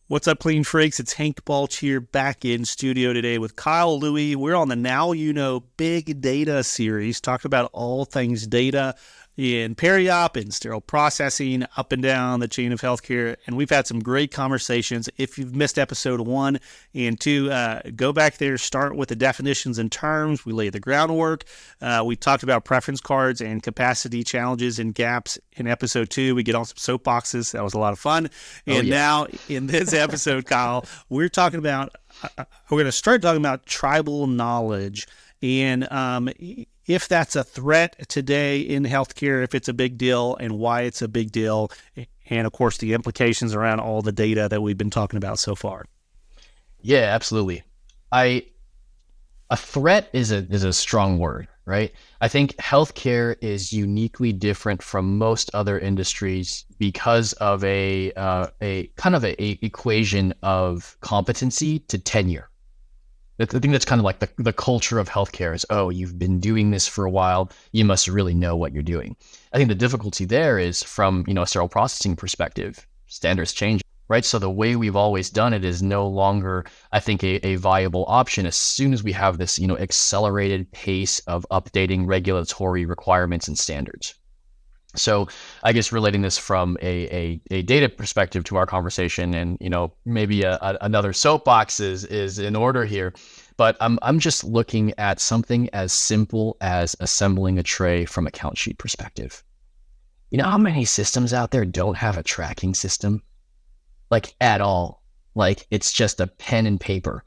What's up, Clean Freaks? It's Hank Balch here, back in studio today with Kyle Louie. We're on the Now You Know Big Data series, talking about all things data in periop and sterile processing, up and down the chain of healthcare. And we've had some great conversations. If you've missed episode 1 and 2, go back there, start with the definitions and terms. We lay the groundwork. We talked about preference cards and capacity challenges and gaps in episode 2. We get on some soapboxes. That was a lot of fun. And now in this episode, Kyle, we're going to start talking about tribal knowledge and if that's a threat today in healthcare, if it's a big deal and why it's a big deal, and of course the implications around all the data that we've been talking about so far. Yeah, absolutely. A threat is a strong word, right? I think healthcare is uniquely different from most other industries because of a kind of a equation of competency to tenure. I think that's kind of like the culture of healthcare is, oh, you've been doing this for a while, you must really know what you're doing. I think the difficulty there is from, a sterile processing perspective, standards change, right? So the way we've always done it is no longer, I think, a viable option as soon as we have this, accelerated pace of updating regulatory requirements and standards. So I guess relating this from a data perspective to our conversation, and maybe another soapbox is in order here, but I'm just looking at something as simple as assembling a tray from a count sheet perspective. You know how many systems out there don't have a tracking system, like at all? Like it's just a pen and paper.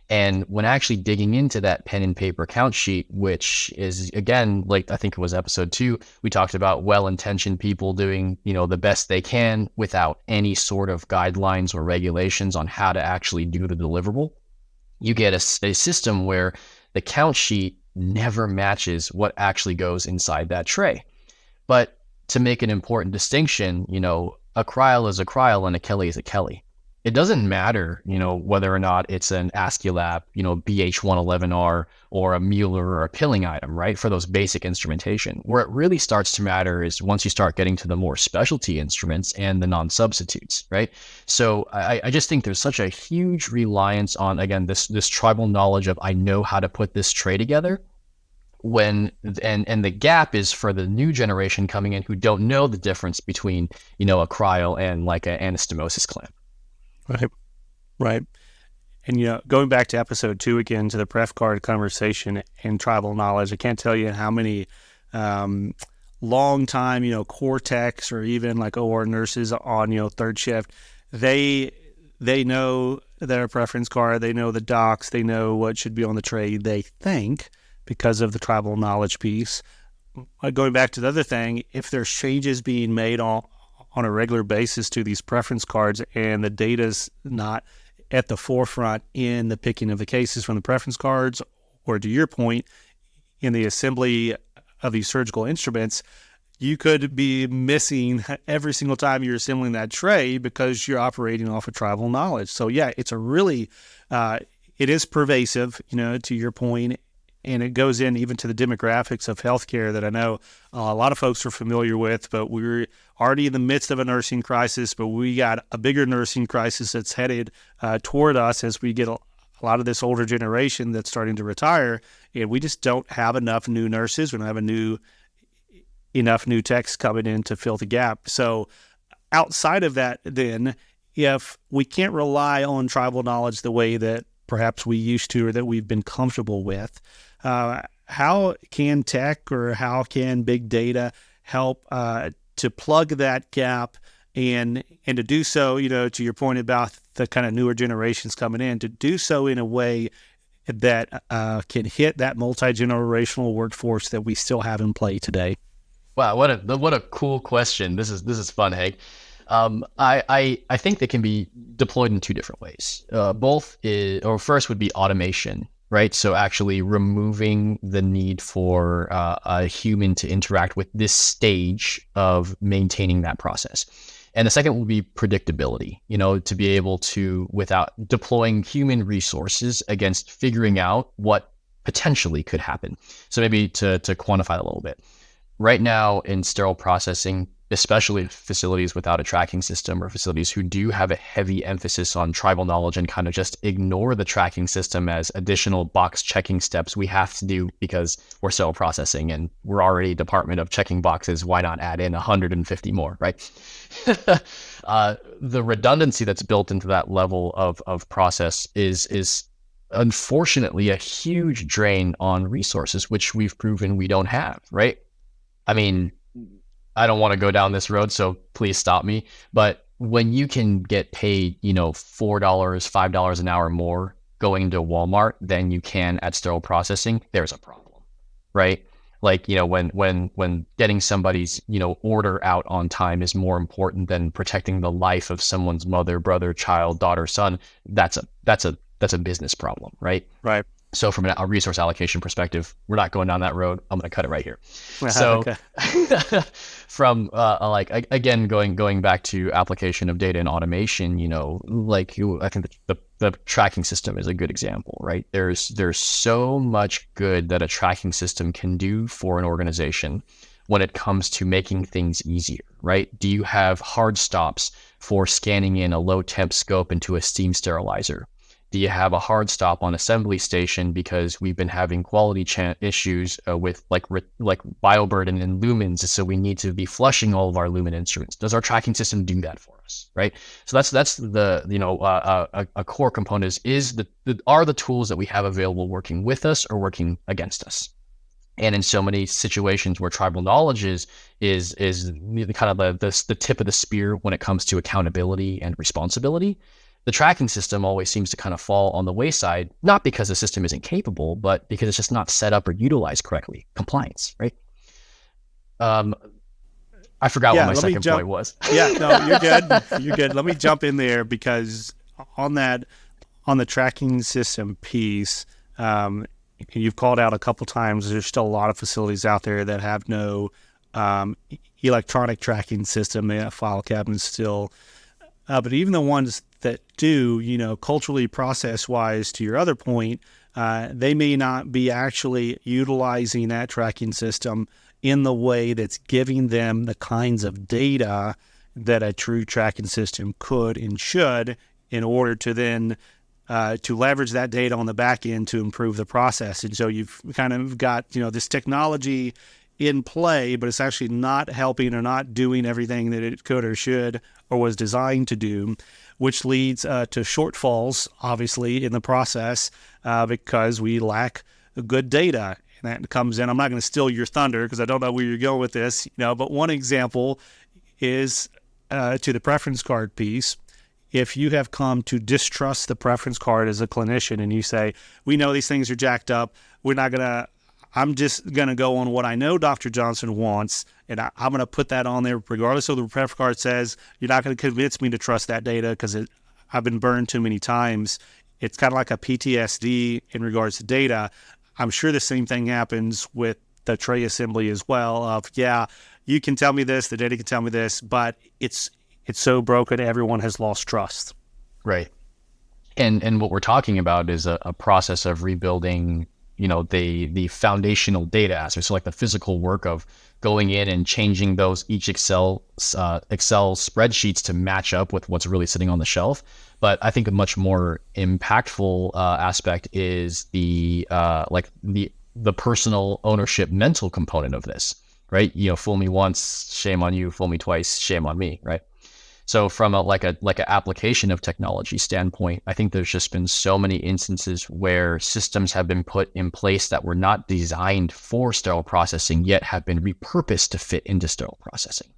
And when actually digging into that pen and paper count sheet, which is, again, like I think it was episode 2, we talked about well-intentioned people doing, the best they can without any sort of guidelines or regulations on how to actually do the deliverable. You get a system where the count sheet never matches what actually goes inside that tray. But to make an important distinction, a cryo is a cryo and a Kelly is a Kelly. It doesn't matter, whether or not it's an Aesculap, BH111R or a Mueller or a pilling item, right? For those basic instrumentation. Where it really starts to matter is once you start getting to the more specialty instruments and the non-substitutes, right? So I just think there's such a huge reliance on, again, this tribal knowledge of I know how to put this tray together. And the gap is for the new generation coming in who don't know the difference between, a cryo and like an anastomosis clamp. Right. And, going back to episode 2 again, to the pref card conversation and tribal knowledge, I can't tell you how many long time, core techs or even like OR nurses on, third shift, they know their preference card, they know the docs, they know what should be on the tray, they think, because of the tribal knowledge piece. Going back to the other thing, if there's changes being made on a regular basis to these preference cards and the data's not at the forefront in the picking of the cases from the preference cards, or to your point, in the assembly of these surgical instruments, you could be missing every single time you're assembling that tray because you're operating off of tribal knowledge. So yeah, it's a really, it is pervasive, to your point, and it goes in even to the demographics of healthcare that I know a lot of folks are familiar with, but we're already in the midst of a nursing crisis, but we got a bigger nursing crisis that's headed toward us as we get a lot of this older generation that's starting to retire, and we just don't have enough new nurses. We don't have enough new techs coming in to fill the gap. So outside of that, then, if we can't rely on tribal knowledge the way that perhaps we used to or that we've been comfortable with, how can tech or how can big data help to plug that gap and to do so, to your point about the kind of newer generations coming in, to do so in a way that can hit that multi-generational workforce that we still have in play today? Wow, what a cool question. This is fun, Hank. I think they can be deployed in 2 different ways. First would be automation, right? So actually removing the need for a human to interact with this stage of maintaining that process. And the second would be predictability, to be able to, without deploying human resources against figuring out what potentially could happen. So maybe to quantify a little bit. Right now in sterile processing, especially facilities without a tracking system or facilities who do have a heavy emphasis on tribal knowledge and kind of just ignore the tracking system as additional box checking steps we have to do because we're sterile processing and we're already a department of checking boxes. Why not add in 150 more, right? The redundancy that's built into that level of process is unfortunately a huge drain on resources, which we've proven we don't have, right? I mean, I don't want to go down this road, so please stop me. But when you can get paid, $4, $5 an hour more going to Walmart than you can at sterile processing, there's a problem, right? Like, when getting somebody's, order out on time is more important than protecting the life of someone's mother, brother, child, daughter, son, that's a business problem, right? Right. So from a resource allocation perspective, we're not going down that road. I'm going to cut it right here. So from again, going back to application of data and automation, I think the tracking system is a good example, right? There's so much good that a tracking system can do for an organization when it comes to making things easier, right? Do you have hard stops for scanning in a low temp scope into a steam sterilizer? Do you have a hard stop on assembly station because we've been having quality issues with like bioburden and lumens, so we need to be flushing all of our lumen instruments? Does our tracking system do that for us, right? So that's the a core component are the tools that we have available working with us or working against us. And in so many situations where tribal knowledge is kind of the tip of the spear when it comes to accountability and responsibility, the tracking system always seems to kind of fall on the wayside, not because the system isn't capable, but because it's just not set up or utilized correctly. Compliance, right? I forgot what my second point was. Yeah, no, you're good. You're good. Let me jump in there because on the tracking system piece, you've called out a couple times, there's still a lot of facilities out there that have no electronic tracking system. They have file cabinets still. But even the ones that do, culturally process-wise, to your other point, they may not be actually utilizing that tracking system in the way that's giving them the kinds of data that a true tracking system could and should in order to then to leverage that data on the back end to improve the process. And so you've kind of got, this technology in play, but it's actually not helping or not doing everything that it could or should or was designed to do, which leads to shortfalls, obviously, in the process because we lack good data. And that comes in, I'm not going to steal your thunder because I don't know where you're going with this, but one example is to the preference card piece. If you have come to distrust the preference card as a clinician and you say, we know these things are jacked up, I'm just going to go on what I know Dr. Johnson wants, and I'm going to put that on there regardless of what the preference card says. You're not going to convince me to trust that data because I've been burned too many times. It's kind of like a PTSD in regards to data. I'm sure the same thing happens with the tray assembly as well you can tell me this, the data can tell me this, but it's so broken, everyone has lost trust. Right. And what we're talking about is a process of rebuilding the foundational data aspects, so like the physical work of going in and changing each Excel spreadsheets to match up with what's really sitting on the shelf. But I think a much more impactful aspect is the personal ownership mental component of this, right? Fool me once, shame on you. Fool me twice, shame on me, right? So from a application of technology standpoint, I think there's just been so many instances where systems have been put in place that were not designed for sterile processing, yet have been repurposed to fit into sterile processing.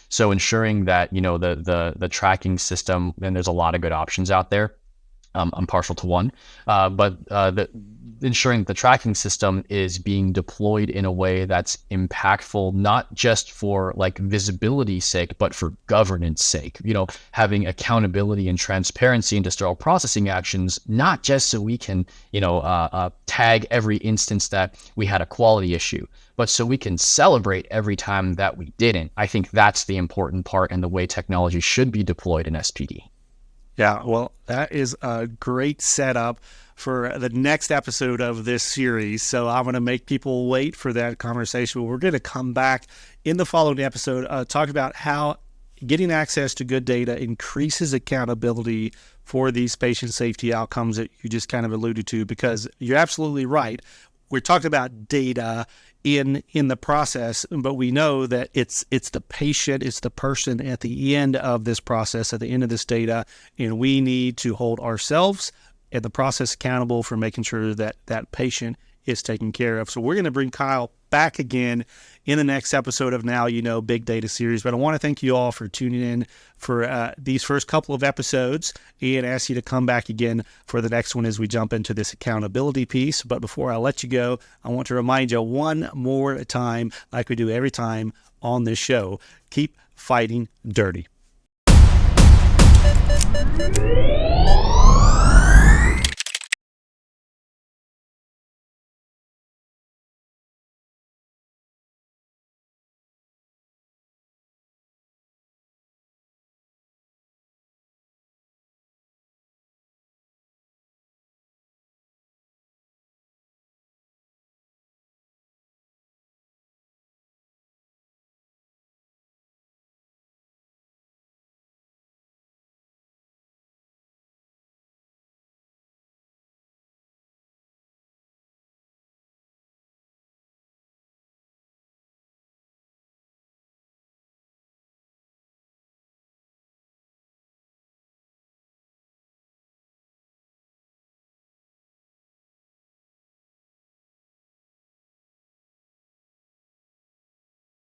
So ensuring that, the tracking system, and there's a lot of good options out there. I'm partial to one, but ensuring that the tracking system is being deployed in a way that's impactful, not just for like visibility sake, but for governance sake, having accountability and transparency into sterile processing actions, not just so we can, tag every instance that we had a quality issue, but so we can celebrate every time that we didn't. I think that's the important part and the way technology should be deployed in SPD. Yeah, well, that is a great setup for the next episode of this series. So I'm going to make people wait for that conversation. We're going to come back in the following episode, talk about how getting access to good data increases accountability for these patient safety outcomes that you just kind of alluded to, because you're absolutely right. We're talking about data in the process, but we know that it's the patient, it's the person at the end of this process, at the end of this data, and we need to hold ourselves and the process accountable for making sure that that patient is taken care of. So we're going to bring Kyle back again in the next episode of Now You Know Big Data Series. But I want to thank you all for tuning in for these first couple of episodes and ask you to come back again for the next one as we jump into this accountability piece. But before I let you go, I want to remind you one more time, like we do every time on this show, keep fighting dirty.